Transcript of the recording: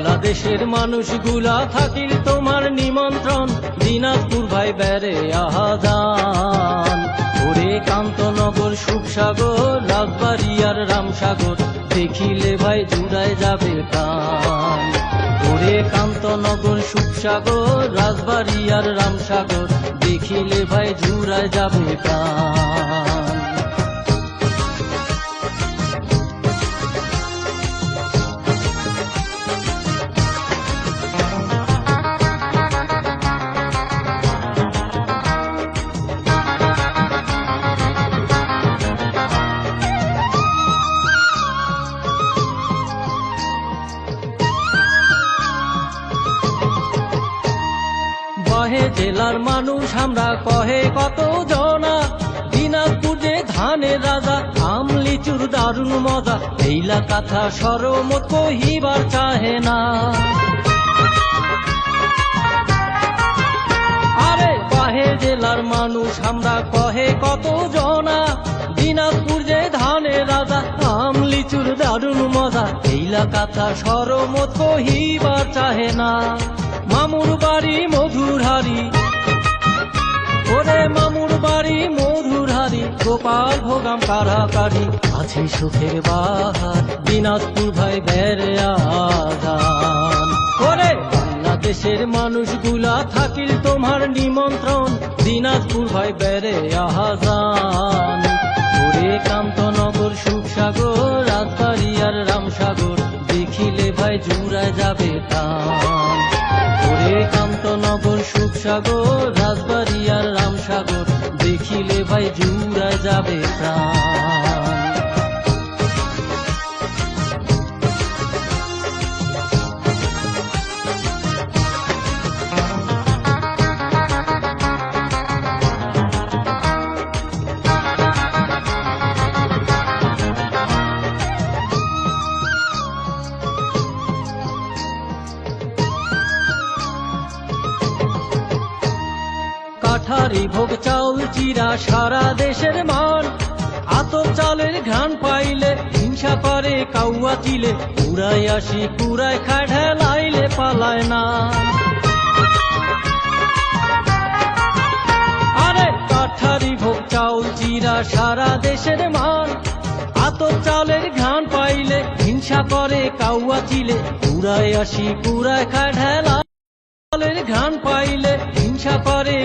বাংলাদেশের মানুষগুলা থাকিল তোমার নিমন্ত্রণ, দিনাজপুর ভাই বেড়ে আহাজান। ওরে কান্তনগর, সুখসাগর, রাজবাড়িয়ার রামসাগর, দেখিলে ভাই জুড়ায় যাবে প্রাণ। ওরে কান্তনগর, সুখসাগর, রাজবাড়িয়ার রামসাগর, দেখিলে ভাই জুড়ায় যাবে প্রাণ। কহে জেলার মানুষ আমরা, কহে কত জনা, দিনাজপুর যে ধানের রাজা, আম লিচুর দারুণ মজা, এইলা কথা সরমত কহিবার চাহে না। আরে কহে জেলার মানুষ আমরা, কহে কত জনা, দিনাজপুর যে ধানের রাজা, আম লিচুর দারুণ মজা, এইলা কথা সরমত কহিবার চাহে না। মামুর বাড়ি মধুরহারি, ওরে মামুর বাড়ি মধুরহারি, গোপাল ভোগাম কারাকারি, আছে সুখের বাহার, দিনাজপুর ভাই বেড়ে আজান। ওরে বাংলাদেশের মানুষগুলা থাকিল তোমার নিমন্ত্রণ, দিনাজপুর ভাই বেড়ে আজান। ওরে কান্তনগর, সুখসাগর, রাজবাড়িয়ার রামসাগর, দেখিলে ভাই জুড়ায় যাবে প্রাণ। ওরে কান্তনগর, সুখসাগর, রাজবাড়িয়ার রামসাগর, দেখিলে ভাই জুড়ায় যাবে প্রাণ। কাঠারি ভোগ চাউল চিরা সারা দেশের মান, আতপ চালের ঘ্রাণ পাইলে হিংসা করে কাউয়া চিলে, উড়াই আসি কুড়ায় খায় ঢেলাইলে পালায় না। আরে কাঠারি ভোগ চাউল চিরা সারা দেশের মান, আতপ চালের ঘ্রাণ পাইলে হিংসা করে কাউয়া চিলে, উড়াই আসি কুড়ায় খায় ঢেলাইলে, ঘ্রাণ পাইলে হিংসা করে